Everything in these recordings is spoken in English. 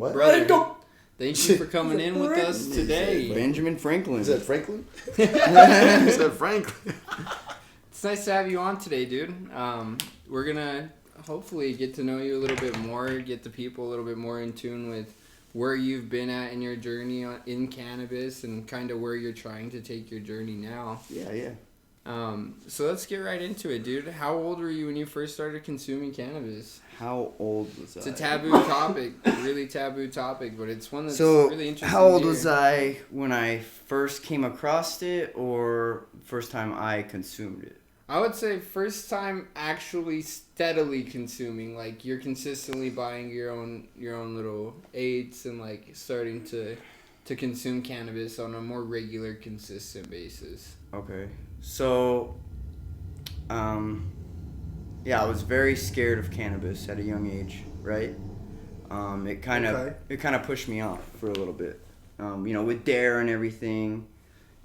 What? Brother, thank you for coming in with us today. Benjamin Franklin. Is that Franklin? Is that Franklin? It's nice to have you on today, dude. We're going to hopefully get to know you a little bit more, get the people a little bit more in tune with where you've been at in your journey in cannabis and kind of where you're trying to take your journey now. Yeah. So let's get right into it, dude. How old were you when you first started consuming cannabis? How old was I? It's a taboo topic, really taboo topic, but it's one that's really interesting. How old was I when I first came across it, or first time I consumed it? I would say first time actually steadily consuming, like you're consistently buying your own little eights and like starting to consume cannabis on a more regular, consistent basis. Okay. So, yeah, I was very scared of cannabis at a young age, right? It kind of pushed me off for a little bit. With DARE and everything,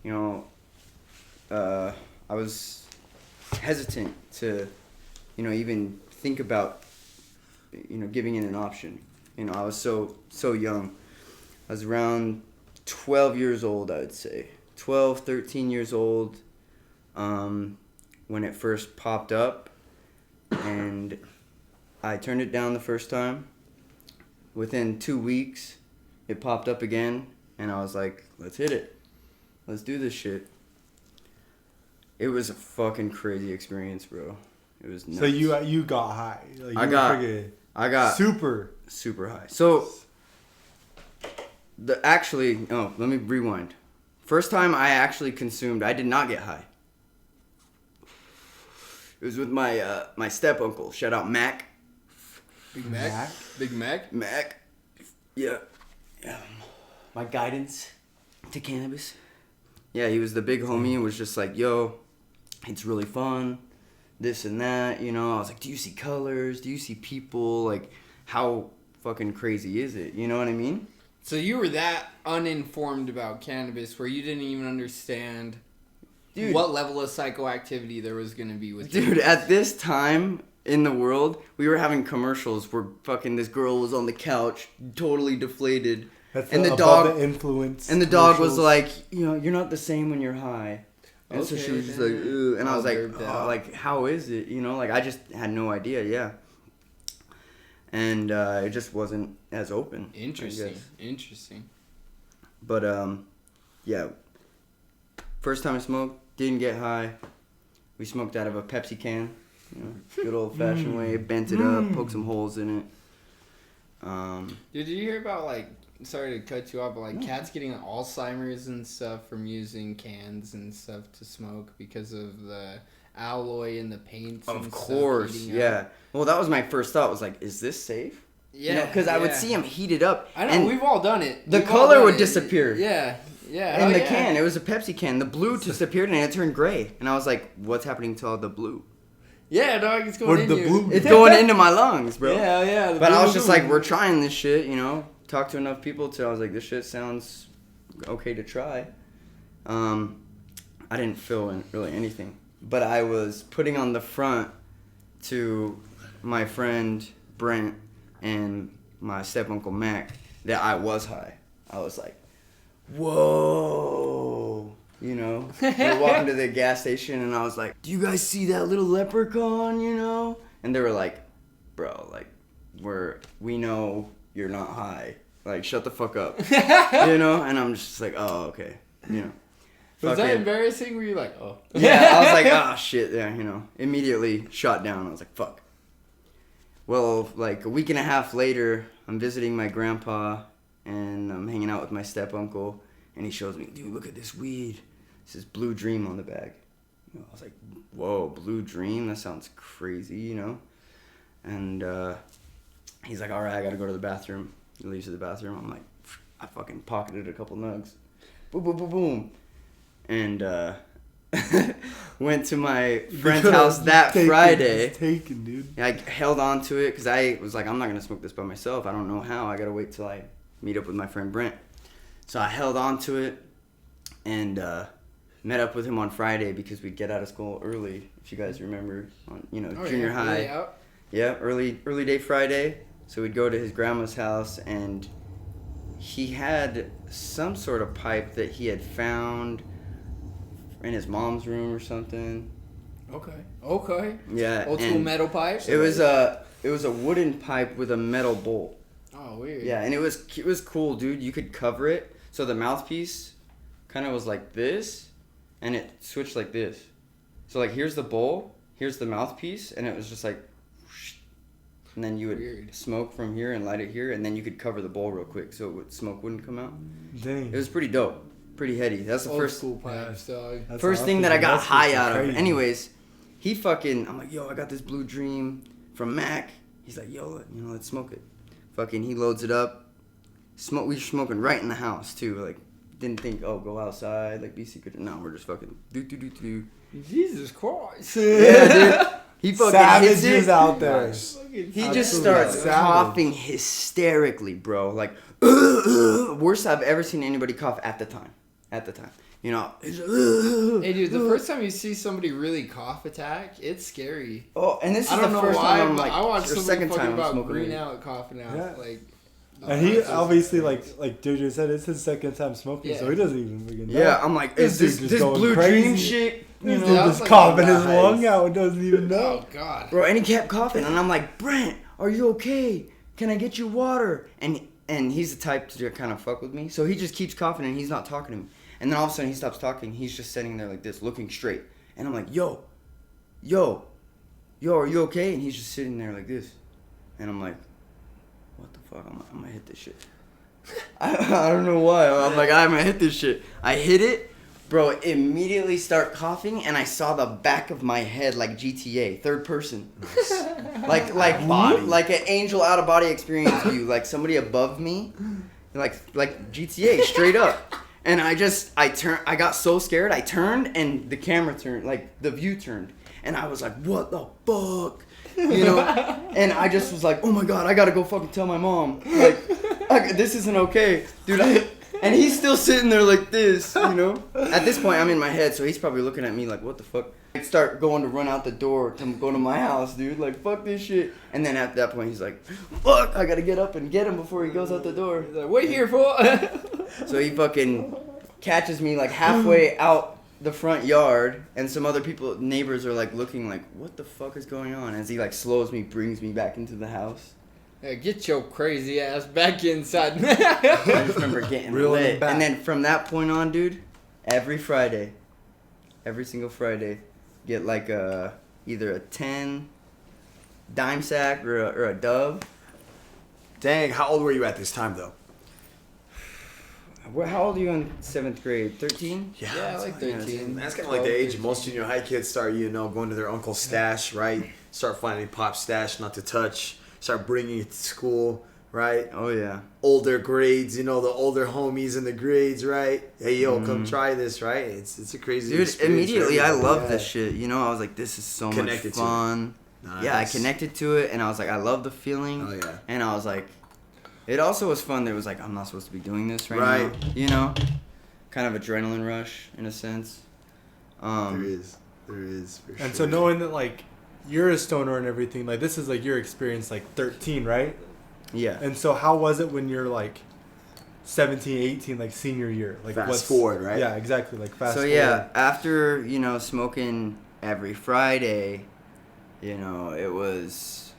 I was hesitant to, even think about, giving it an option. I was so young. I was around 12 years old, I would say. 12, 13 years old when it first popped up. And I turned it down the first time. Within 2 weeks, it popped up again. And I was like, let's hit it. Let's do this shit. It was a fucking crazy experience, bro. It was nuts. So you got high. Like, I got super high. So let me rewind. First time I actually consumed, I did not get high. It was with my step uncle. Shout out Mac. Big Mac. Big Mac. Mac. Yeah. My guidance to cannabis. Yeah, he was the big homie and was just like, yo, it's really fun, this and that, I was like, do you see colors? Do you see people? Like, how fucking crazy is it? You know what I mean? So you were that uninformed about cannabis where you didn't even understand what level of psychoactivity there was going to be with cannabis. At this time in the world, we were having commercials where fucking this girl was on the couch, totally deflated. That's and the dog influence. And the dog was like, you're not the same when you're high. And so she was just like, ooh. And I was like, how is it? I just had no idea, yeah. And it just wasn't as open. Interesting. But, yeah. First time I smoked, didn't get high. We smoked out of a Pepsi can. Good old-fashioned way. Bent it up, poked some holes in it. Did you hear about, sorry to cut you off, but cats getting Alzheimer's and stuff from using cans and stuff to smoke because of the alloy in the paints? Of course, yeah. Well, that was my first thought. Was like, is this safe? Yeah, because I would see them heated up. I know, and we've all done it. The color would disappear. Yeah. In the can, it was a Pepsi can. The blue disappeared and it turned gray. And I was like, what's happening to all the blue? Yeah, dog, it's going in you. It's going into my lungs, bro. Yeah. But I was just like, we're trying this shit, Talked to enough people till I was like, this shit sounds okay to try. I didn't feel really anything. But I was putting on the front to my friend Brent and my step-uncle Mac that I was high. I was like, whoa. We're walking to the gas station and I was like, do you guys see that little leprechaun, And they were like, bro, we know you're not high. Like, shut the fuck up. And I'm just like, oh, okay. Was that embarrassing? Were you like, oh? Yeah, I was like, oh, shit. Yeah, Immediately shot down. I was like, fuck. Well, a week and a half later, I'm visiting my grandpa and I'm hanging out with my step-uncle. And he shows me, dude, look at this weed. It says Blue Dream on the bag. I was like, whoa, Blue Dream? That sounds crazy, And he's like, all right, I got to go to the bathroom. He leaves to the bathroom. I'm like, I fucking pocketed a couple nugs. Boom, boom, boom, boom. And went to my friend's house that Friday. Taken, dude. I held on to it because I was like, I'm not going to smoke this by myself. I don't know how. I got to wait till I meet up with my friend Brent. So I held on to it and met up with him on Friday because we'd get out of school early, if you guys remember, on junior high. Yeah, early day Friday. So we'd go to his grandma's house and he had some sort of pipe that he had found in his mom's room or something. Okay. Yeah. Old school and metal pipes. It was a wooden pipe with a metal bolt. Oh, weird. Yeah, and it was cool, dude. You could cover it, so the mouthpiece kind of was like this, and it switched like this. So like here's the bowl, here's the mouthpiece, and it was just like, whoosh, and then you would Weird. smoke from here and light it here, and then you could cover the bowl real quick so smoke wouldn't come out. Dang. It was pretty dope, pretty heady. That's the Old first school pipes, dog. That's first thing awesome. that I got That's high just out of. crazy. Anyways, he fucking, I'm like, yo, I got this blue dream from Mac. He's like, yo, let's smoke it. Fucking, he loads it up. We were smoking right in the house too. Like, didn't think, oh, go outside, like be secret. No, we're just fucking do. Jesus Christ. Yeah, dude. He fucking hits Savages it. out there. He Absolutely just starts savage. coughing hysterically, bro. Like, worst I've ever seen anybody cough at the time. You know, he's like, Hey, dude, the first time you see somebody really cough attack, it's scary. oh, and this is I don't the know first why, time I'm but like, I watched or somebody second fucking time I'm about smoking green weed. out coughing out. Yeah. Like, And he that's just obviously, crazy. like Jojo said, it's his second time smoking, so Yeah. he doesn't even freaking know. Yeah, I'm like, is This this dude this just going blue crazy. dream shit? You This know, dude that was just like coughing his nice. lung out and doesn't even know. Oh, God. bro, and he kept coughing, and I'm like, Brent, are you okay? Can I get you water? And he's the type to kind of fuck with me, so he just keeps coughing and he's not talking to me. And then all of a sudden he stops talking. He's just sitting there like this, looking straight. And I'm like, yo, are you okay? And he's just sitting there like this. And I'm like, what the fuck? I'm gonna hit this shit. I don't know why. I'm like, I'm gonna hit this shit. I hit it, bro. Immediately start coughing, and I saw the back of my head like GTA, third person, like Body. like an angel out of body experience view, like somebody above me, like GTA, straight up. And I got so scared. I turned, and the camera turned, like the view turned, and I was like, what the fuck? You know, and I just was like, oh my god, I gotta go fucking tell my mom. Like, this isn't okay, dude. And he's still sitting there like this, you know. At this point, I'm in my head, so he's probably looking at me like, what the fuck? I start going to run out the door to go to my house, dude. Like, fuck this shit. And then at that point, he's like, fuck, I gotta get up and get him before he goes out the door. He's like, wait here, fool. So he fucking catches me like halfway out the front yard, and some other neighbors are like looking like, what the fuck is going on? As he like slows me, brings me back into the house. Yeah, get your crazy ass back inside. I just remember getting Reeling him lit. back. And then from that point on, dude, every single Friday, get like either a 10 dime sack or a dub. Dang, how old were you at this time, though? How old are you in 7th grade? 13? Yeah, like 13. That's kind of like the age most junior high kids start, going to their uncle's stash, right? Start finding Pop's stash not to touch. Start bringing it to school, right? Oh, yeah. Older grades, the older homies in the grades, right? Hey, yo, come try this, right? It's a crazy Dude, experience. immediately I love loved this shit. I was like, this is so Connected much to it. fun. Nice. Yeah, I connected to it, and I was like, I love the feeling. Oh, yeah. And I was like, it also was fun that it was like, I'm not supposed to be doing this right Right. now. Kind of adrenaline rush, in a sense. There is, for sure. And so knowing that, like, you're a stoner and everything, like, this is, like, your experience, like, 13, right? Yeah. And so how was it when you're, like, 17, 18, like, senior year? Like, Fast forward, right? Yeah, exactly, like, fast So, forward. yeah, after, smoking every Friday, it was,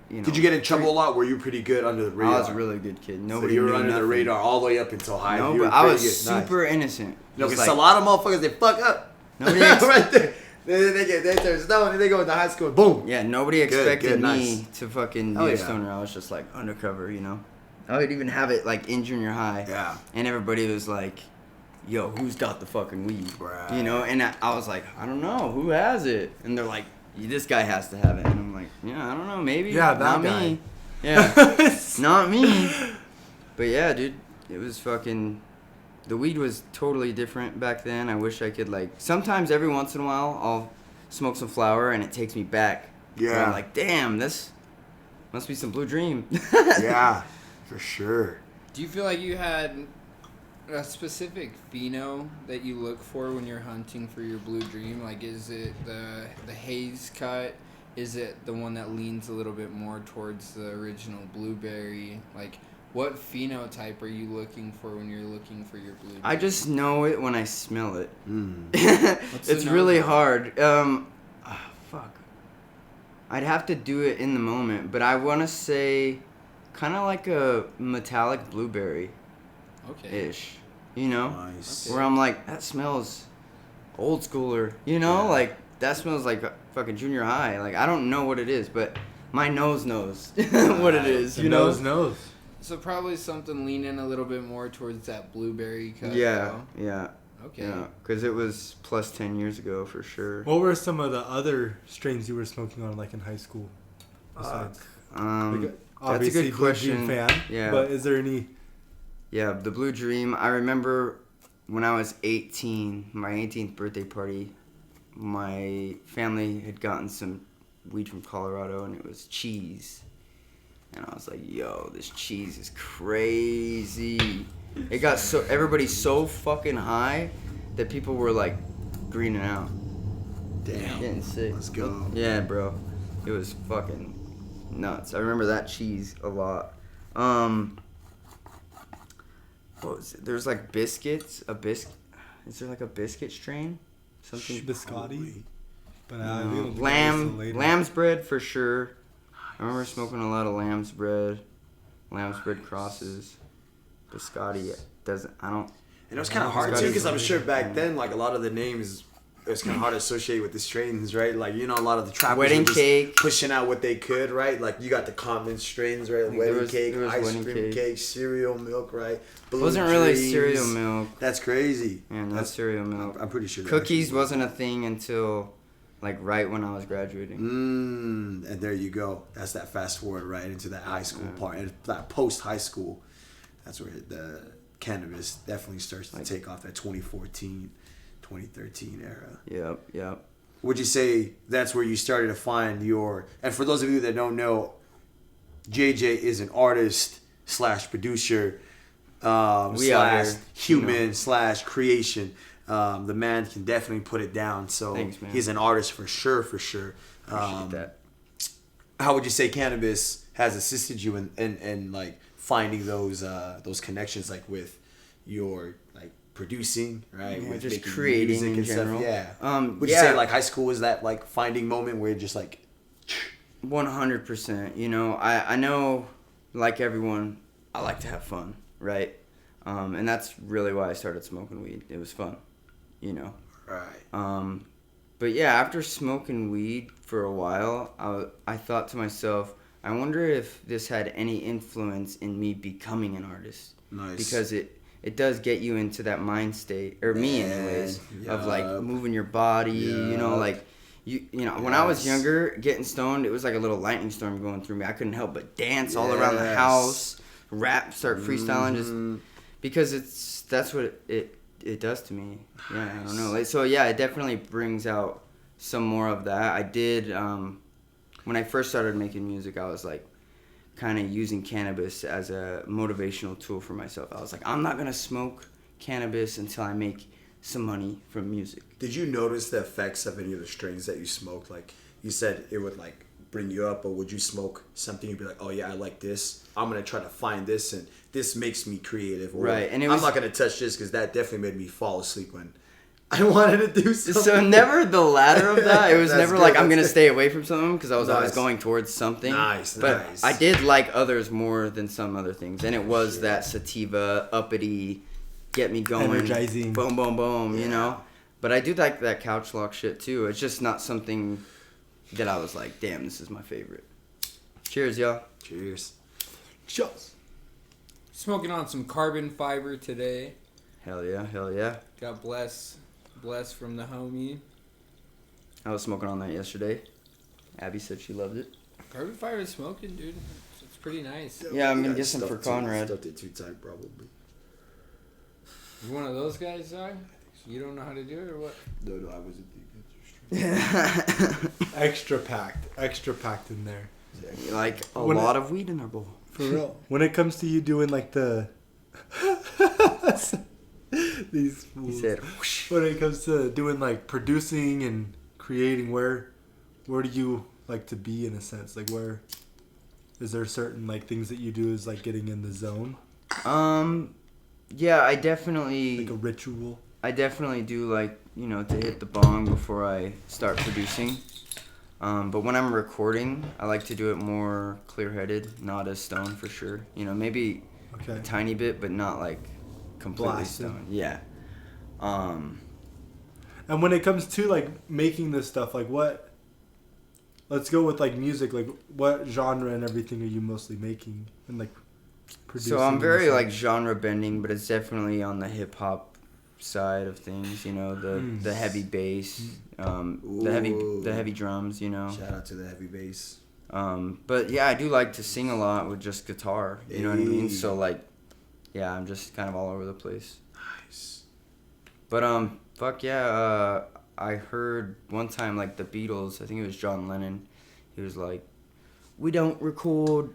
Did you get in trouble a lot? Were you pretty good under the radar? I was a really good kid. Nobody so you were knew under nothing. the radar all the way up until high. No, You were but I was pretty good. Nice. super innocent. No, Just because a lot of motherfuckers, they fuck up. Nobody right there. They turn stone and they go into high school. Boom. Yeah, nobody expected good, me nice. to fucking be Oh, a yeah. stoner. I was just like undercover, I would even have it like in junior high. Yeah. And everybody was like, yo, who's got the fucking weed? Right. And I was like, I don't know, who has it? And they're like, this guy has to have it. And I'm like, yeah, I don't know, maybe. Yeah, that not guy. me. Yeah, not me. But yeah, dude, it was fucking... The weed was totally different back then. I wish I could, like... Sometimes, every once in a while, I'll smoke some flower and it takes me back. Yeah. And I'm like, damn, this must be some blue dream. Yeah, for sure. Do you feel like you had a specific pheno that you look for when you're hunting for your blue dream? Like, is it the haze cut? Is it the one that leans a little bit more towards the original blueberry? Like, What phenotype are you looking for when you're looking for your blue dream? I just know it when I smell it. What's the It's nose really like? hard. Fuck. I'd have to do it in the moment, but I want to say kind of like a metallic blueberry-ish. Okay. You know? Nice. Where I'm like, that smells old schooler. You know? Yeah. Like, that smells like fucking junior high. Like, I don't know what it is, but my nose knows what it is. The You know? nose. So probably something leaning a little bit more towards that blueberry cut. Yeah. though. Yeah. Okay. Yeah. Because it was plus 10 years ago for sure. What were some of the other strains you were smoking on, like in high school? Besides, like, obviously, good Blue Dream question. fan. Yeah. But is there any? Yeah, the Blue Dream. I remember when I was 18, my 18th birthday party, my family had gotten some weed from Colorado, and it was cheese. And I was like, yo, this cheese is crazy. It got everybody so fucking high that people were like greening out. Damn. Getting sick. Let's go. Yeah, bro. It was fucking nuts. I remember that cheese a lot. What was it? There's like biscuits. Is there like a biscuit strain? Something. Biscotti. But No. Lamb's bread for sure. I remember smoking a lot of lamb's bread crosses. Biscotti doesn't. I don't. And it was kind of hard too, because I'm sure back then, like a lot of the names, it was kind of hard to associate with the strains, right? Like, you know, a lot of the trappers Wedding were just cake. pushing out what they could, right? Like, you got the common strains, right? think Wedding there cake, was ice wedding cream cake. cake, cereal milk, right? Blue Wasn't really Dreams. cereal milk. That's crazy. Yeah, not That's cereal milk. I'm pretty sure. that Cookies actually- wasn't a thing until like right when I was graduating. And there you go. That's that fast forward right into that high school part, and that post high school. That's where the cannabis definitely starts to take off. That 2014, 2013 era. Yep. Would you say that's where you started to find your? And for those of you that don't know, JJ is an artist / producer, We out here, human / creation. The man can definitely put it down. So Thanks, man. he's an artist for sure. Appreciate that. How would you say cannabis has assisted you in like finding those connections, like with your like producing, right? Yeah, with just making creating music in and general. stuff. Yeah. Would you yeah. say like high school was that like finding moment where you're just like 100%. You know, I know, like everyone, I like to have fun, right? And that's really why I started smoking weed. It was fun, you know. right? But yeah, after smoking weed for a while, I thought to myself, I wonder if this had any influence in me becoming an artist. Nice. Because it does get you into that mind state, or me anyways, of like Yup. moving your body, you know, Yup. like you know, when I was Yes. younger, getting stoned, it was like a little lightning storm going through me. I couldn't help but dance all around the Yes. house, rap, start freestyling, Mhm. just because that's what it does to me. Yeah, I don't know. Like, so yeah, it definitely brings out some more of that. I did when I first started making music, I was like kind of using cannabis as a motivational tool for myself. I was like, I'm not going to smoke cannabis until I make some money from music. Did you notice the effects of any of the strains that you smoked? Like you said, it would like bring you up, or would you smoke something and be like, oh yeah, I like this. I'm gonna try to find this, and this makes me creative. Or, Right, and it I'm was- not gonna touch this because that definitely made me fall asleep when I wanted to do something. So never the latter of that. It was That's never good, like I'm that's going to good. stay away from something because I was always Nice. going towards something. Nice, But nice. I did like others more than some other things. And it was that sativa, uppity, get me going. Energizing. Boom, boom, boom, you Yeah. know? But I do like that couch lock shit too. It's just not something that I was like, damn, this is my favorite. Cheers, y'all. Cheers. Cheers. Smoking on some carbon fiber today. Hell yeah, hell yeah. Got bless from the homie. I was smoking on that yesterday. Abby said she loved it. Carbon fiber is smoking, dude. It's pretty nice. Yeah, I'm gonna Yeah, get some for stuffed it- Conrad. Stuffed it too tight, probably. You one of those guys, Zach? You don't know how to do it or what? No, I wasn't thinking. Extra packed in there. Like a When lot of weed in our bowl. For real. When it comes to you doing like the these He fools. said, whoosh. When it comes to doing like producing and creating, where do you like to be in a sense? Like where Is there certain like things that you do as like getting in the zone? Yeah, I definitely like a ritual. I definitely do like, you know, to hit the bong before I start producing. But when I'm recording, I like to do it more clear-headed, not as stoned for sure. You know, maybe a tiny bit, but not like completely stoned. Yeah. And when it comes to like making this stuff, like what? Let's go with like music. Like what genre and everything are you mostly making and like producing? So I'm very like genre bending, but it's definitely on the hip hop side of things. You know, the heavy bass, the heavy drums. You know. Shout out to the heavy bass. But yeah, I do like to sing a lot with just guitar. You know what I mean? So like, yeah, I'm just kind of all over the place. Nice. But fuck yeah. I heard one time like the Beatles. I think it was John Lennon. He was like, "We don't record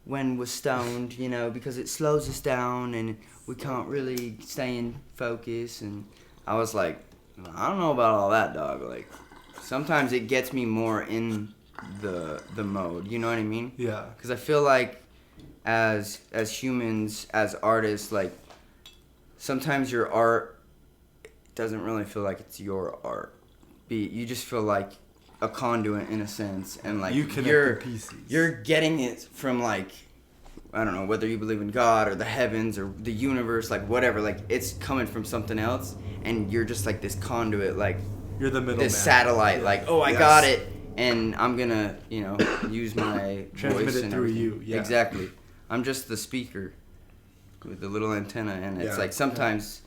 when we're stoned, you know, because it slows us down and we can't really stay in focus." And I was like, I don't know about all that, dog. Like, sometimes it gets me more in the mode. You know what I mean? Yeah. Because I feel like as humans, as artists, like sometimes your art doesn't really feel like it's your art. You just feel like a conduit in a sense, and like you're getting it from like, I don't know, whether you believe in God or the heavens or the universe, like whatever, like it's coming from something else, and you're just like this conduit, like you're the middle this man. Satellite, like I got it, and I'm gonna, you know, use my transmit voice it and through everything. you. Yeah. Exactly. I'm just the speaker with the little antenna, and it's like sometimes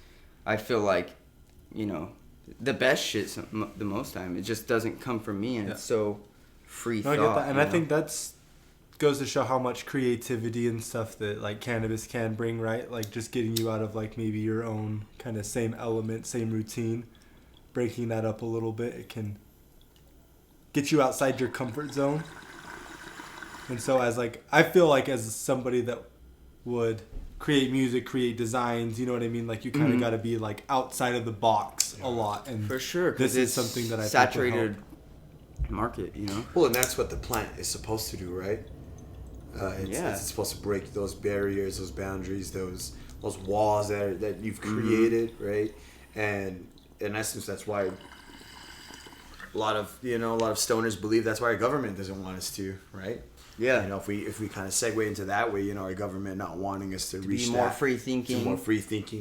I feel like, you know, the best shit the most time it just doesn't come from me, and it's so free thought. I get that, and I think that's goes to show how much creativity and stuff that like cannabis can bring, right? Like just getting you out of like maybe your own kind of same element, same routine, breaking that up a little bit. It can get you outside your comfort zone. And so as like, I feel like as somebody that would create music, create designs, you know what I mean? Like you kind of got to be like outside of the box a lot. And for sure, this is something that I saturated market, you know? Well, and that's what the plant is supposed to do, right? It's supposed to break those barriers, those boundaries, those walls that you've created, right? And in essence, that's why a lot of stoners believe that's why our government doesn't want us to, right? Yeah. You know, if we kind of segue into that way, you know, our government not wanting us to reach more free thinking,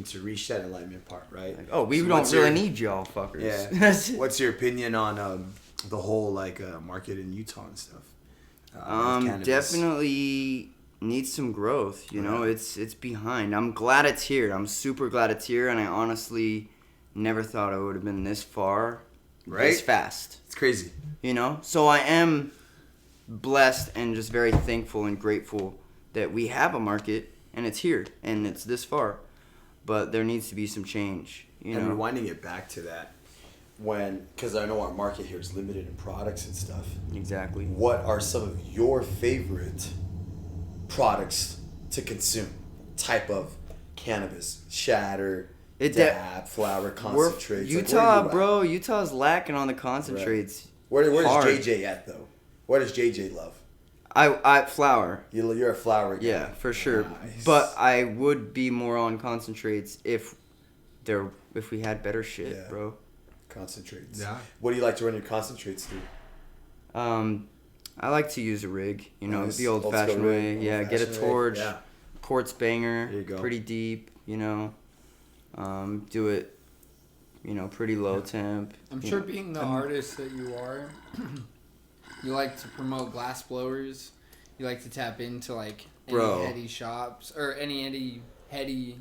to reach that enlightenment part, right? Like, we don't really need y'all fuckers. Yeah. What's your opinion on the whole like market in Utah and stuff? Definitely needs some growth. You know, it's behind. I'm glad it's here. I'm super glad it's here, and I honestly never thought I would have been this far, this fast. It's crazy. You know, so I am blessed and just very thankful and grateful that we have a market and it's here and it's this far, but there needs to be some change. You know, rewinding it back to that. Because I know our market here is limited in products and stuff. Exactly. What are some of your favorite products to consume? Type of cannabis, shatter, dab, flower, concentrates. Utah's lacking on the concentrates. Right. Where does JJ at though? What does JJ love? I flower. You're a flower guy. Yeah, for sure. Nice. But I would be more on concentrates if we had better shit, bro. Concentrates. Yeah. What do you like to run your concentrates through? I like to use a rig, you know, the old-fashioned way. Yeah, get a torch, quartz banger, there you go. Pretty deep, you know. Do it, you know, pretty low temp. I'm sure being the artist that you are, you like to promote glass blowers. You like to tap into like any heady shops or any heady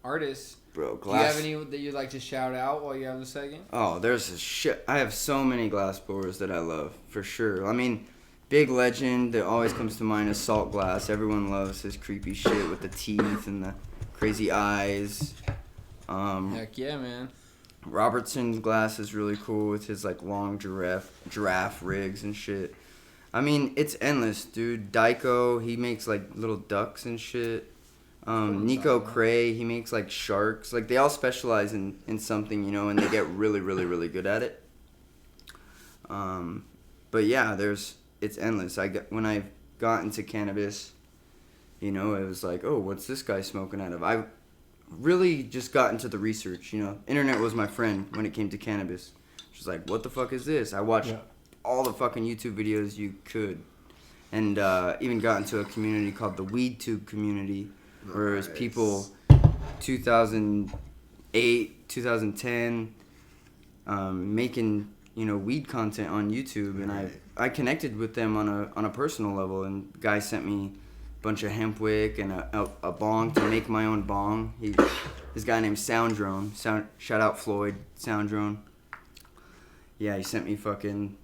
artists. Bro, Do you have any that you'd like to shout out while you have a second? Oh, there's a shit. I have so many glass blowers that I love, for sure. I mean, big legend that always comes to mind is Salt Glass. Everyone loves his creepy shit with the teeth and the crazy eyes. Heck yeah, man. Robertson's glass is really cool with his like long giraffe rigs and shit. I mean, it's endless, dude. Daiko, he makes like little ducks and shit. Nico Cray, he makes like sharks. Like they all specialize in something, you know, and they get really, really, really good at it. But yeah, it's endless. When I got into cannabis, you know, it was like, oh, what's this guy smoking out of? I really just got into the research, you know. Internet was my friend when it came to cannabis. She's like, what the fuck is this? I watched all the fucking YouTube videos you could. And even got into a community called the Weed Tube community, where it was people 2008, 2010, making, you know, weed content on YouTube, and I connected with them on a personal level, and the guy sent me a bunch of hemp wick and a bong to make my own bong. This guy named Sound Drone, shout out Floyd, Sound Drone. Yeah, he sent me fucking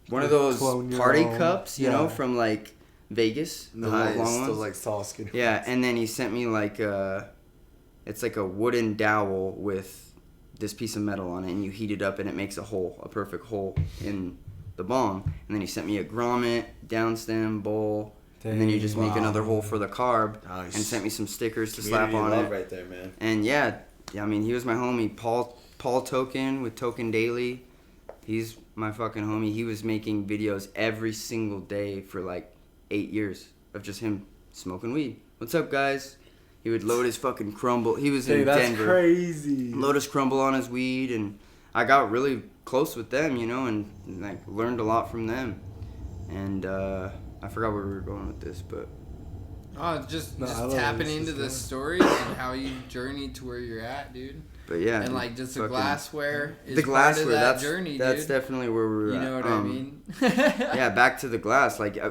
one of those party cups, you know, from like Vegas, the long ones. Those like tall skinny. Yeah, and then he sent me like it's like a wooden dowel with this piece of metal on it, and you heat it up and it makes a perfect hole in the bong. And then he sent me a grommet, downstem, bowl, and then you just make another hole for the carb. Nice. And sent me some stickers to Community slap on love it. right there, man. And yeah, I mean, he was my homie, Paul Token with Token Daily. He's my fucking homie. He was making videos every single day for like 8 years of just him smoking weed. What's up, guys? He would load his fucking crumble. He was in Denver. That's crazy. Load his crumble on his weed, and I got really close with them, you know, and like learned a lot from them. And I forgot where we were going with this, but Just tapping into the stories and how you journeyed to where you're at, dude. But yeah, and like just the glassware is the glassware, part of that journey, that's dude. definitely where we're at. You know what I mean? Yeah, back to the glass. Like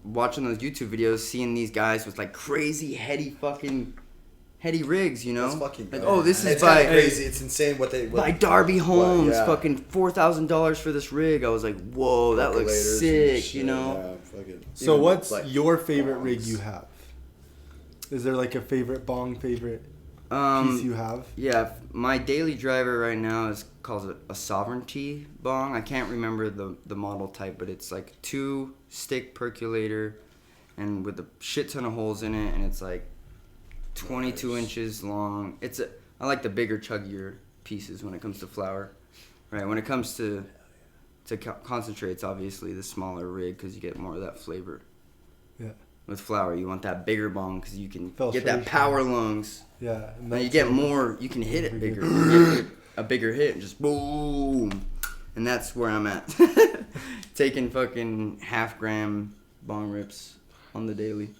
watching those YouTube videos, seeing these guys with like crazy heady rigs, you know. That's fucking like, good. oh, this is it's by crazy. It's insane what they by Darby Holmes, yeah. fucking $4,000 for this rig. I was like, whoa, that looks sick, you know. Yeah, so even what's like your favorite bongs. rig you have? Is there like a favorite piece you have? Yeah, my daily driver right now is called a Sovereignty bong. I can't remember the model type, but it's like 2-stick percolator and with a shit ton of holes in it, and it's like 22 inches long. I like the bigger, chuggier pieces when it comes to flower. Right, when it comes to concentrates, obviously the smaller rig because you get more of that flavor. Yeah. With flower, you want that bigger bong because you can get Filtration. that power lungs. Yeah. And you get more, you can hit it bigger. You get a bigger hit and just boom. And that's where I'm at. Taking fucking 0.5 gram bong rips on the daily.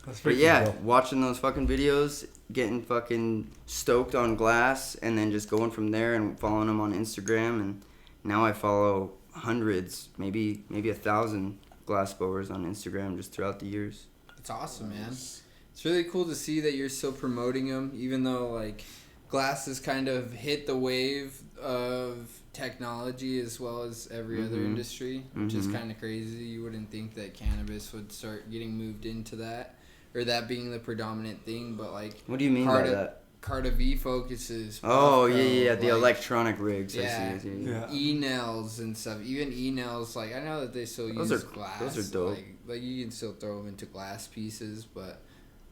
That's But freaking yeah, dope. watching those fucking videos, getting fucking stoked on glass, and then just going from there and following them on Instagram. And now I follow hundreds, maybe 1,000 glass blowers on Instagram just throughout the years. It's awesome, man. It's really cool to see that you're still promoting them, even though like glass has kind of hit the wave of technology as well as every other industry, which is kind of crazy. You wouldn't think that cannabis would start getting moved into that, or that being the predominant thing. But like, What do you mean by that? Carta V focuses. Oh, Puff yeah, Pro, the electronic rigs. Yeah. I see. Yeah. E-nails and stuff. Even e-nails, like I know that they still use glass. Those are dope. Like you can still throw them into glass pieces, but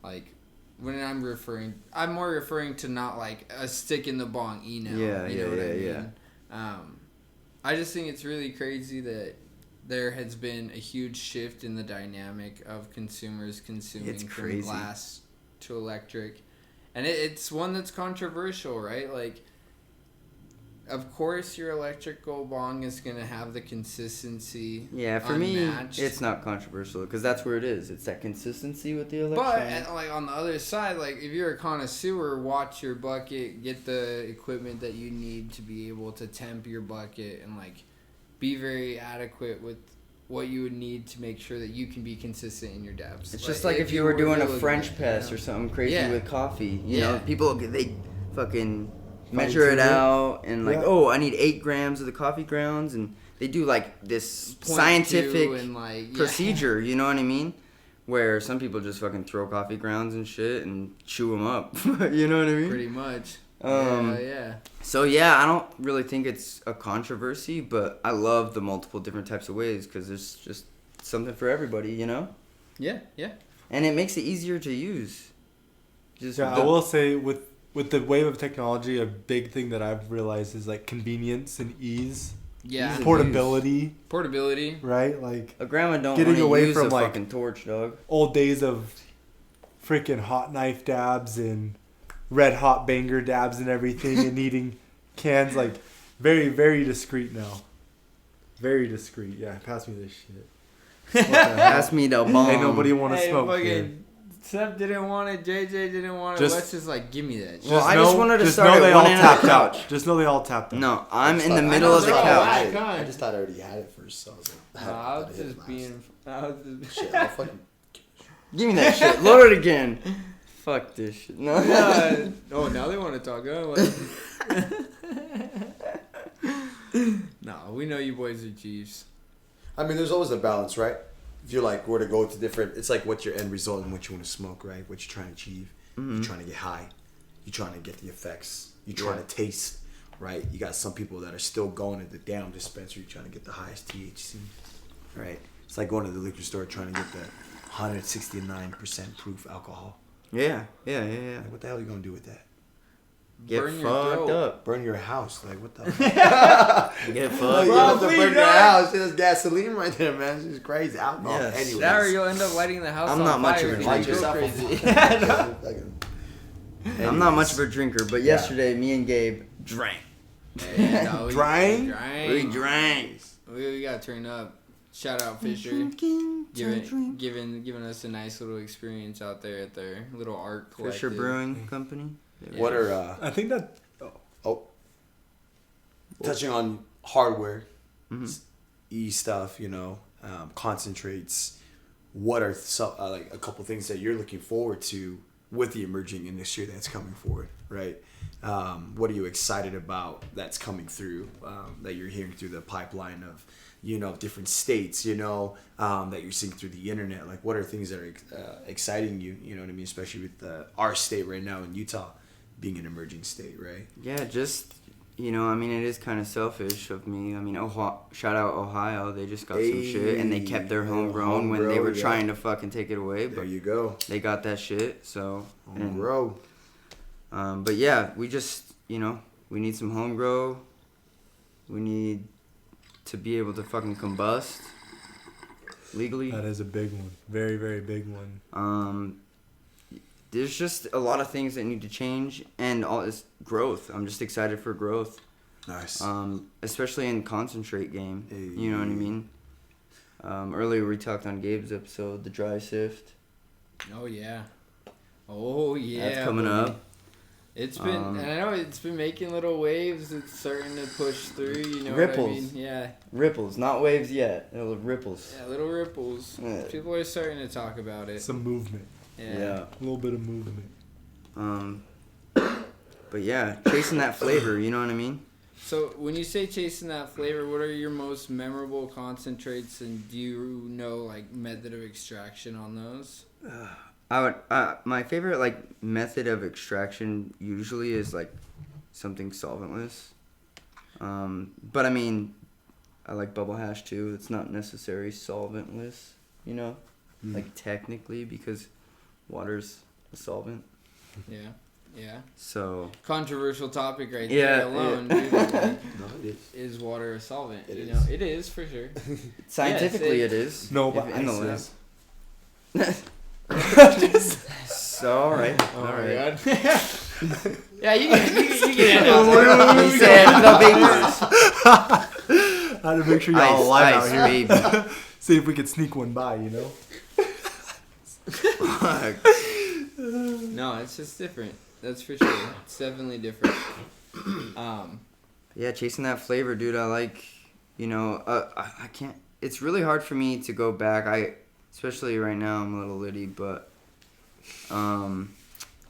like when I'm more referring to not like a stick in the bong e-nail. Yeah, you know what I mean? yeah. I just think it's really crazy that there has been a huge shift in the dynamic of consumers consuming It's from crazy. glass to electric. And it's one that's controversial, right? Like, of course, your electrical bong is going to have the consistency. Yeah, for unmatched. me, it's not controversial because that's where it is. It's that consistency with the But electronic. like on the other side, like if you're a connoisseur, watch your bucket, get the equipment that you need to be able to temp your bucket, and like be very adequate with what you would need to make sure that you can be consistent in your dabs. It's just like if you were doing a really French good, press you know? or something crazy Yeah. with coffee. You Yeah. know, people, they fucking measure it Fine-tune it. out and like, Yeah. oh, I need 8 grams of the coffee grounds, and they do like this 0.2 scientific and like, yeah. procedure. You know what I mean? Where some people just fucking throw coffee grounds and shit and chew them up. You know what I mean? Pretty much. Yeah. So yeah, I don't really think it's a controversy, but I love the multiple different types of ways because there's just something for everybody, you know? Yeah. And it makes it easier to use. Just Yeah, I will say with the wave of technology, a big thing that I've realized is like convenience and ease. Yeah. Easy. Portability. right? Like A grandma don't Getting wanna away use from, a like- fucking torch, dog. old days of freaking hot knife dabs and red hot banger dabs and everything, and eating cans. Like very, very discreet now. Very discreet. Yeah, pass me this shit. What the hell? Pass me the bomb. Ain't nobody want to Hey, smoke fucking here. Seth didn't want it. JJ didn't want it. Just- Let's just like give me that. Shit. Well, I just wanted to just start know at they one all end of the tapped out. couch. Just know they all tapped out. No, I'm in the I middle of the know, couch. right? I just thought I already had it first, so I was like, I was just being. shit. I'll fucking. Give me that shit. Load it again. Fuck this shit. No. Yeah. Oh, now they want to talk. Oh, well. No, we know you boys are Chiefs. I mean, there's always a balance, right? If you're like, where to go to different, it's like what's your end result and what you want to smoke, right? What you're trying to achieve. You're trying to get high. You're trying to get the effects. You're trying to taste, right? You got some people that are still going to the damn dispensary trying to get the highest THC, right? It's like going to the liquor store trying to get the 169% proof alcohol. Yeah. Like, what the hell are you going to do with that? Get Burn your fucked throat. up. Burn your house. Like, what the Get You fucked Bro, up. have to please burn your don't. house. There's gasoline right there, man. It's just crazy. Alcohol. Yes. Anyways. That or you'll end up lighting the house I'm on not much fire of a and drinker. go yourself crazy. I'm not much of a drinker, but yesterday me and Gabe drank. Hey, no, we Drank? We drank. We got to turn up. Shout out Fisher. Giving us a nice little experience out there at their little art collective. Fisher Brewing Company. Yeah. What are I think that. touching on hardware, Mhm. stuff, concentrates. What are like a couple things that you're looking forward to with the emerging industry that's coming forward, right? What are you excited about that's coming through, that you're hearing through the pipeline of, different states, that you're seeing through the internet? Like, what are things that are exciting you, you know what I mean? Especially with our state right now in Utah being an emerging state, right? Yeah, just, it is kind of selfish of me. I mean, shout out Ohio. They just got some shit, and they kept their homegrown when they were trying to fucking take it away. There But you go. they got that shit, so. Homegrown. But yeah, we just, we need some home grow. We need to be able to fucking combust legally. That is a big one. Very, very big one. There's just a lot of things that need to change, and all this growth. I'm just excited for growth. Nice. Especially in concentrate game. You know what I mean? Earlier we talked on Gabe's episode, the dry sift. Oh yeah. That's coming buddy. up. It's been, and I know it's been making little waves. It's starting to push through. You know Ripples. what I mean? Yeah. Ripples, not waves yet. Ripples. Yeah, little ripples. Yeah. People are starting to talk about it. Some movement. Yeah. A little bit of movement. But yeah, chasing that flavor. You know what I mean? So when you say chasing that flavor, what are your most memorable concentrates, and do you know like method of extraction on those? My favorite method of extraction usually is something solventless. But I mean, I like bubble hash too. It's not necessarily solventless, technically, because water's a solvent. Yeah. Yeah. So Controversial topic right Yeah, there alone. yeah. Dude, like, No, it is. is water a solvent? It you is. know, it is for sure. scientifically, Yes, it is. No, If but in the ice list. So all right, Oh all my right. god. Yeah, you can He said the vapors. I had to make sure y'all alive out here. baby. See if we could sneak one by, Fuck. No, it's just different. That's for sure. It's definitely different. Yeah, chasing that flavor, dude. I like, I can't. It's really hard for me to go back. Especially right now, I'm a little litty, but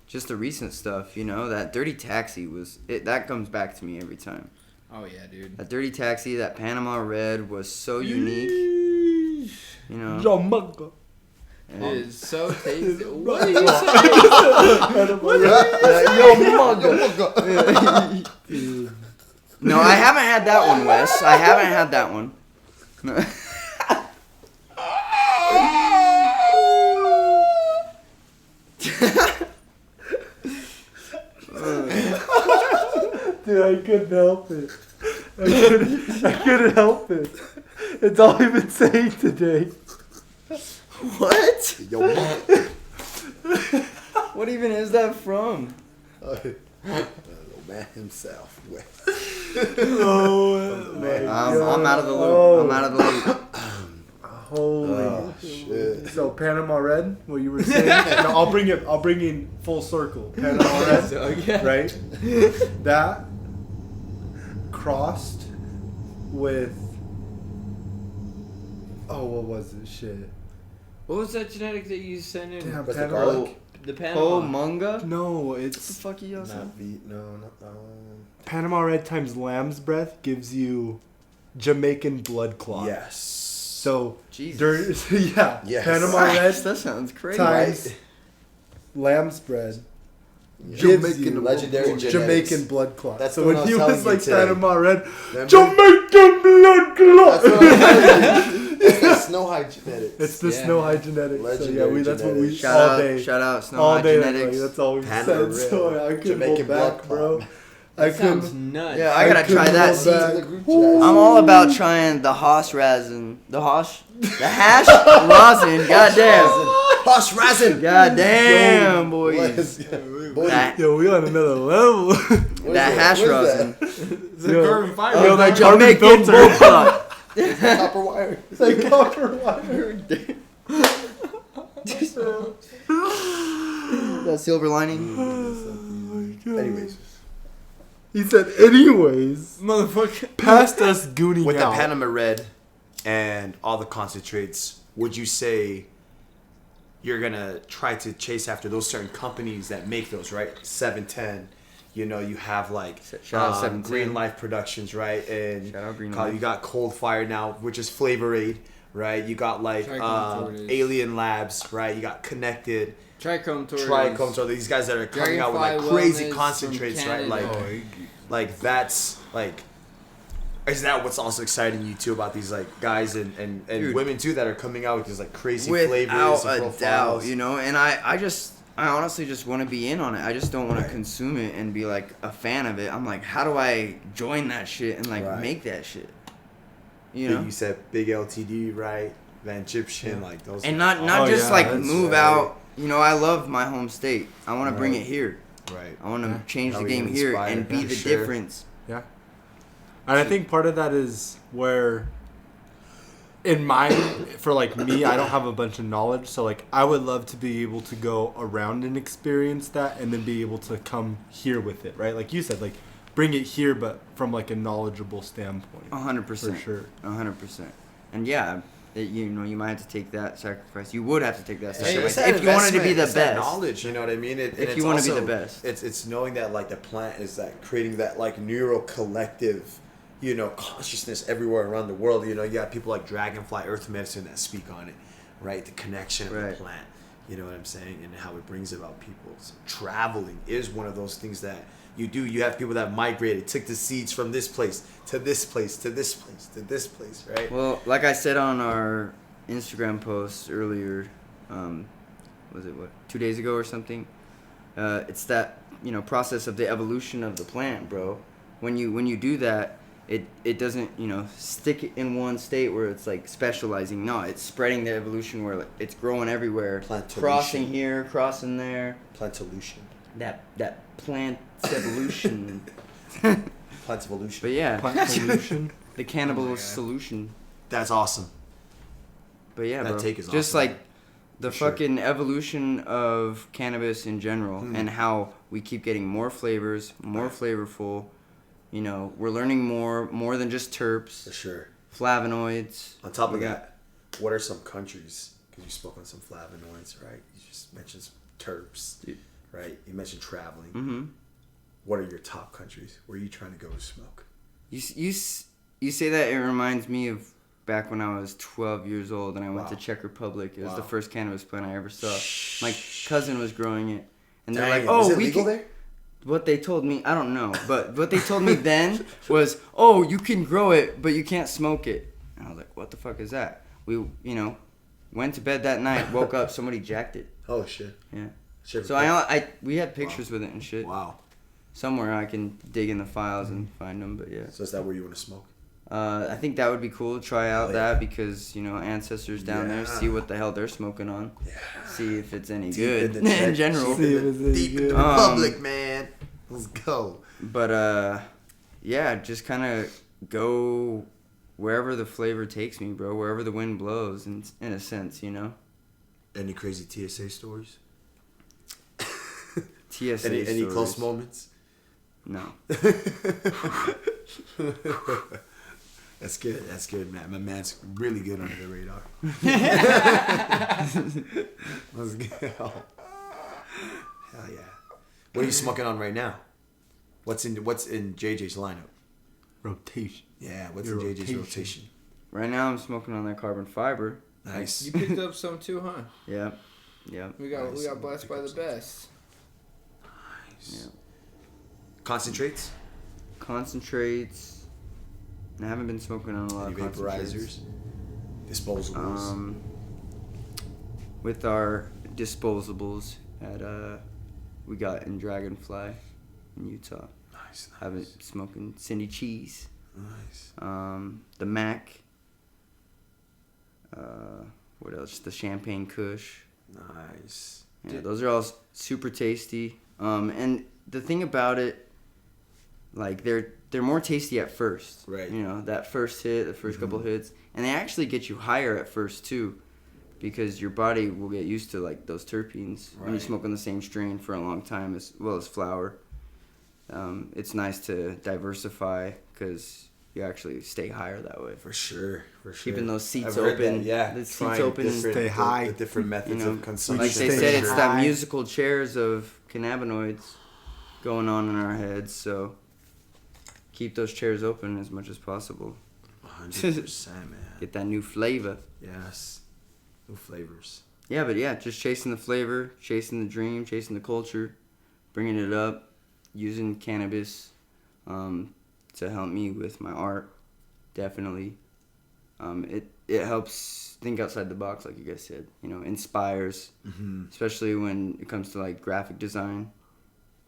just the recent stuff, that Dirty Taxi that comes back to me every time. Oh yeah, dude. That Dirty Taxi, that Panama Red was so unique. Jamaica. It is so tasty. What are you saying? No, I haven't had that one, Wes. I haven't had that one. Dude, I couldn't help it. I couldn't help it. It's all I've been saying today. What? Yo, man. What even is that from? Little man himself. Oh, Man, I'm out of the loop. Oh. I'm out of the loop. Holy shit. So Panama Red, what you were saying? No, I'll bring in full circle. Panama Red, Okay. right? That crossed with what was it? Shit. What was that genetic that you sent in? Damn, What's the Panama. garlic? The Panama. Munga? No, What the it's fuck are you saying? Not beat. No. Panama Red times lamb's breath gives you Jamaican blood clot. Yes. So Jesus. yeah, Yes. Panama Red That sounds crazy. times lamb's bread. Jamaican legendary genetics. Jamaican blood clot. That's so the when one I he was was telling you like today. Panama Red, Remember? Jamaican blood clot. That's what I'm telling you. It's the Snow High genetics. It's the Yeah. Snow High genetics. So yeah, Legendary that's what we genetics. all day, Shout out Snow all High day. Genetics. That's all we Panama said. Red. So I couldn't Jamaican hold back, blood bro. clot. I That sounds couldn't. nuts. Yeah, I gotta try couldn't that. hold See, back. The group Ooh. chat. I'm all about trying the hash rosin. The hash rosin. Goddamn. Hush, Razin. Goddamn, boys. That, Yo, we on another level. that hash rosin. It's a carbon fiber. Yo, that carbon Jamaican filter. blood clot. Copper wire. It's like copper wire. That silver lining. Anyways, He said, anyways, Motherfucker. past us gooning with the out. Panama Red and all the concentrates, would you say you're gonna try to chase after those certain companies that make those, right? 710. You know, you have like Shout out 710. Green Life Productions, right? And Shout out Green you Life. got Cold Fire now, which is Flavor Aid, right? You got like Trichome Tortoise. Alien Labs, right? You got Connected, Trichome Tortoise. Trichome. So these guys that are coming out with like Dragonfly crazy Wellness concentrates, from right? Canada. Like that's like. Is that what's also exciting you too about these like guys and Dude. women too that are coming out with these like crazy flavors Without and a profiles? doubt, you know, and I honestly just want to be in on it. I just don't want to consume it and be like a fan of it. I'm like, how do I join that shit and like Right. make that shit? You Big- know, you said Big LTD, right? Van Gypsum, like those. and not Oh, just yeah, like that's move right. out. You know, I love my home state. I want to bring Right. it here. right. I want to change How the we game get here inspired, and be for the sure. difference. Yeah. And I think part of that is where in my for like me, I don't have a bunch of knowledge, so like I would love to be able to go around and experience that and then be able to come here with it, right? Like you said, like bring it here but from like a knowledgeable standpoint. 100%. For sure. 100%. And yeah, you know, you might have to take that sacrifice. You would have to take that It's sacrifice that if you wanted to be the investment, it's that best. knowledge, you know what I mean? If you wanna be the best. It's knowing that like the plant is that creating that like neural collective, you know, consciousness everywhere around the world. You know, you got people like Dragonfly Earth Medicine that speak on it, right? The connection of Right. the plant. You know what I'm saying? And how it brings about people. So traveling is one of those things that you do. You have people that migrated, took the seeds from this place to this place to this place to this place, right? Well, like I said on our Instagram post earlier, was it 2 days ago or something? It's that, you know, process of the evolution of the plant, bro. When you do that, it doesn't, you know, stick in one state where it's like specializing. No, it's spreading the evolution where like, it's growing everywhere, Plantolution. crossing here, crossing there. Plantolution. That plant evolution. Plants evolution. But yeah, Plant solution. the cannibal God. solution. That's awesome. But yeah, That bro. take is Just awesome. like the For sure. fucking evolution of cannabis in general and how we keep getting more flavors, more flavorful. You know, we're learning more than just terps, For sure. flavonoids. On top We of got- that, what are some countries? Because you spoke on some flavonoids, right? You just mentioned some terps, Dude. right? You mentioned traveling. Mm-hmm. What are your top countries? Where are you trying to go to smoke? You say that, it reminds me of back when I was 12 years old and I went Wow. to Czech Republic. It was the Wow. first cannabis plant I ever saw. My cousin was growing it. And they're Dang, like, oh, is it we legal can... there? What they told me, I don't know, but what they told me then was, oh, you can grow it, but you can't smoke it. And I was like, what the fuck is that? We, you know, went to bed that night, woke up, somebody jacked it. Oh shit. Yeah. Shit. So we had pictures with it and shit. Wow. somewhere I can dig in the files and find them. But yeah. So is that where you want to smoke? I think that would be cool to try out Hell that yeah. because, you know, ancestors down there, Yeah. see what the hell they're smoking on. Yeah. See if it's any Deep good in the in general. See if it's any Deep in good. the public, man. Let's go. But, yeah, just kind of go wherever the flavor takes me, bro. Wherever the wind blows, in a sense, you know? Any crazy TSA stories? TSA Any stories. close moments? No. That's good. That's good, man. My man's really good under the radar. Let's go. Hell yeah. What are you smoking on right now? What's in JJ's lineup? Rotation. Yeah, what's Your in JJ's rotation. rotation? Right now I'm smoking on that carbon fiber. Nice. You picked up some too, huh? Yep. Yep. We got Nice. blessed by the best. Nice. Yep. Concentrates? Concentrates. I haven't been smoking on a lot Any of concentrates. vaporizers? Disposables? With our disposables at we got in Dragonfly in Utah. Nice. I've been smoking Cindy Cheese. Nice. The Mac. What else? The Champagne Kush. Nice. Yeah, those are all super tasty. And the thing about it, like they're more tasty at first. Right. You know, that first hit, the 1st couple hits, and they actually get you higher at first too, because your body will get used to like those terpenes when you Right. smoke on the same strain for a long time, as well as flower. It's nice to diversify because you actually stay higher that way. For sure. Keeping those seats I've heard open. that, yeah. The seats Trying open. different- Stay high. The different methods You know, of consumption. Like they Stay said, it's that high. musical chairs of cannabinoids going on in our heads. So keep those chairs open as much as possible. 100%, man. Get that new flavor. Yes. New flavors. Yeah, but yeah, just chasing the flavor, chasing the dream, chasing the culture, bringing it up, using cannabis to help me with my art. Definitely. It helps think outside the box, like you guys said. You know, inspires, especially when it comes to like graphic design.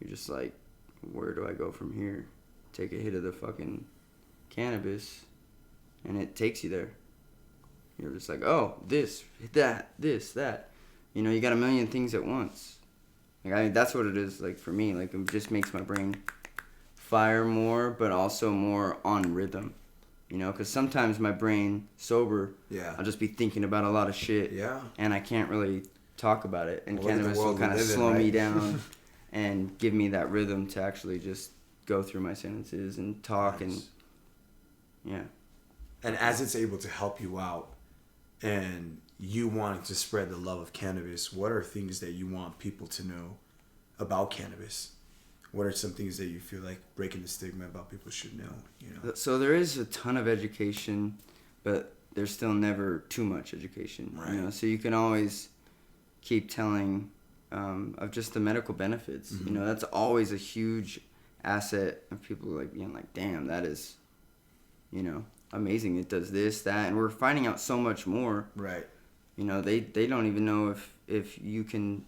You're just like, where do I go from here? Take a hit of the fucking cannabis, and it takes you there. You're just like, oh, this, that, this, that. You know, you got a million things at once. Like that's what it is. Like for me, like it just makes my brain fire more, but also more on rhythm. You know, because sometimes my brain sober, Yeah. I'll just be thinking about a lot of shit, Yeah. and I can't really talk about it. And Well, look at the cannabis will world we kind of live in, slow me right? down and give me that rhythm to actually just go through my sentences and talk Nice. and yeah. And as it's able to help you out and you wanting to spread the love of cannabis, what are things that you want people to know about cannabis? What are some things that you feel like breaking the stigma about people should know? You know, So there is a ton of education, but there's still never too much education. Right. You know, so you can always keep telling of just the medical benefits. You know, that's always a huge asset of people like being like, damn, that is, you know, amazing. It does this, that, and we're finding out so much more. right? You know, they don't even know if you can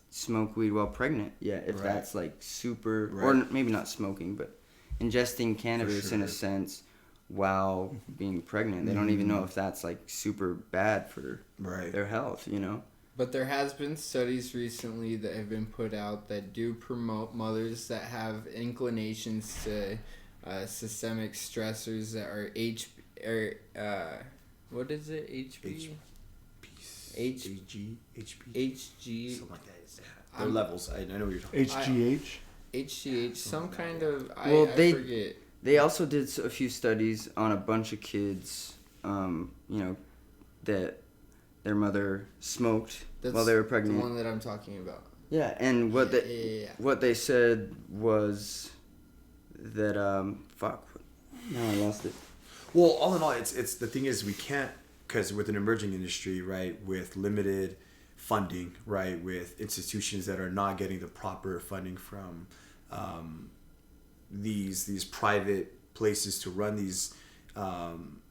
smoke weed while pregnant yet. If Right. that's like super, Right. or maybe not smoking, but ingesting cannabis in sure. a sense while being pregnant. They don't even know if that's like super bad for Right. their health, you know? But there has been studies recently that have been put out that do promote mothers that have inclinations to systemic stressors that are what is it? HB? HG, HP, HG, something like that. Their levels. I know what you're talking. HGH. HGH, some kind of, Well, I they- forget. They also did a few studies on a bunch of kids, you know, that their mother smoked That's while they were the pregnant. one that I'm talking about. Yeah, and what Yeah. what they said was that fuck, now I lost it. Well, all in all, it's the thing is we can't, because with an emerging industry, right, with limited funding, right, with institutions that are not getting the proper funding from these private places to run these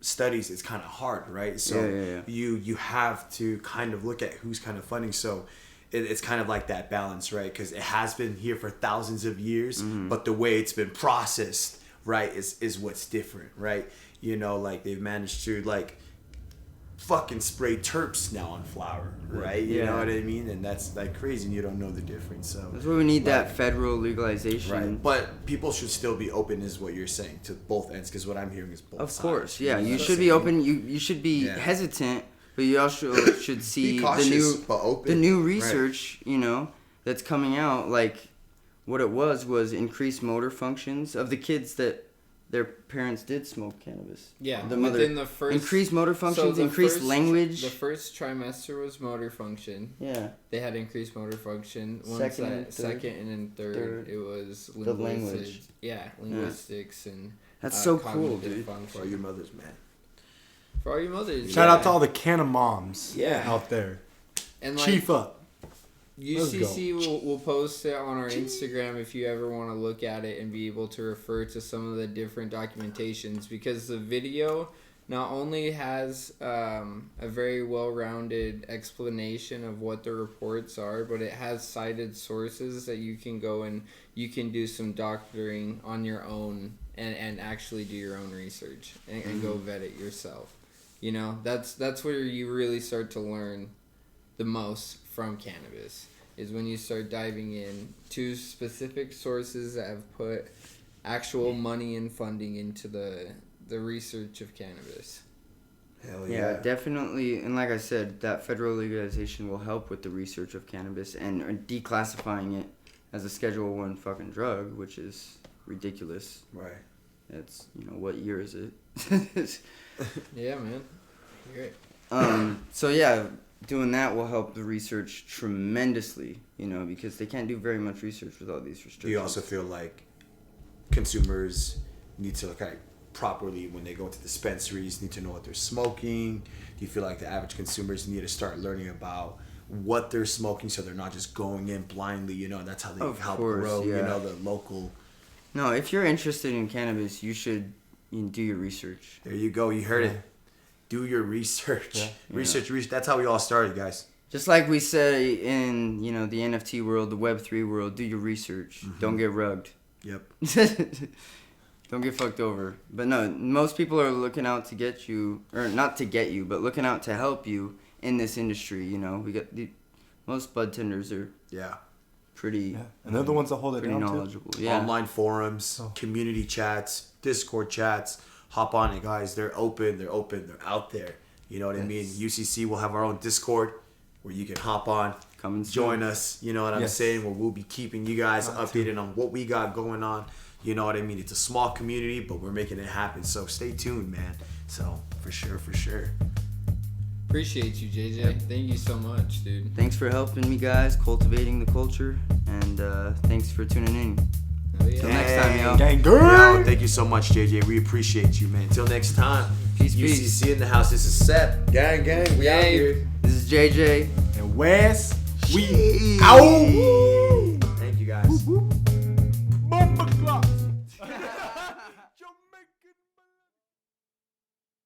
studies, it's kind of hard, right? So Yeah. you have to kind of look at who's kind of funding. So it's kind of like that balance, right? Because it has been here for thousands of years, but the way it's been processed, right, is what's different, right? You know, like they've managed to like fucking spray terps now on flour, right? You know what I mean? And that's like crazy, and you don't know the difference. So that's why we need that federal legalization. Right, but people should still be open, is what you're saying, to both ends, because what I'm hearing is both Of sides. course, yeah. You should be open. You should be hesitant, but you also should see Be cautious, but open. the new research, you know, that's coming out. Like, what it was increased motor functions of the kids that their parents did smoke cannabis. Yeah, the mother within the first increased motor functions, increased language. The first trimester was motor function. Yeah, they had increased motor function. Second and then third, it was the language. Yeah, linguistics and. That's so cool, dude. For all your mothers, man. For all your mothers. Shout out to all the canna moms out there. And like, Chief up. UCC will post it on our Instagram if you ever want to look at it and be able to refer to some of the different documentations, because the video not only has a very well-rounded explanation of what the reports are, but it has cited sources that you can go and you can do some doctoring on your own and actually do your own research and go vet it yourself. You know, that's where you really start to learn the most from cannabis, is when you start diving in to specific sources that have put actual money and funding into the research of cannabis. Hell yeah, definitely. And like I said, that federal legalization will help with the research of cannabis and declassifying it as a Schedule I fucking drug, which is ridiculous. Right. It's, you know, what year is it? Yeah, man. Great. So yeah, doing that will help the research tremendously, you know, because they can't do very much research with all these restrictions. Do you also feel like consumers need to kind of properly, when they go to dispensaries, need to know what they're smoking? Do you feel like the average consumers need to start learning about what they're smoking, so they're not just going in blindly, you know, and that's how they help grow, you know, the local... No, if you're interested in cannabis, you should do your research. There you go. You heard it. Do your research. Yeah. Research. That's how we all started, guys. Just like we say in, you know, the NFT world, the Web3 world, do your research. Don't get rugged. Yep. Don't get fucked over. But no, most people are looking out to get you, or not to get you, but looking out to help you in this industry, you know. We got most bud tenders are pretty... Yeah. And they're the ones that hold it down, knowledgeable. Too. Yeah. Online forums, community chats, Discord chats. Hop on it, guys. They're open. They're out there. You know what I mean? UCC will have our own Discord where you can hop on, come and join us. You know what I'm saying? Where we'll be keeping you guys updated on what we got going on. You know what I mean? It's a small community, but we're making it happen. So stay tuned, man. So for sure. Appreciate you, JJ. Thank you so much, dude. Thanks for helping me, guys, cultivating the culture, and thanks for tuning in. Until next time, y'all. Yo, thank you so much, JJ. We appreciate you, man. Until next time. Peace, UCC in the house. This is Seth. Gang. We out here. This is JJ. And Wes. We out. Thank you, guys.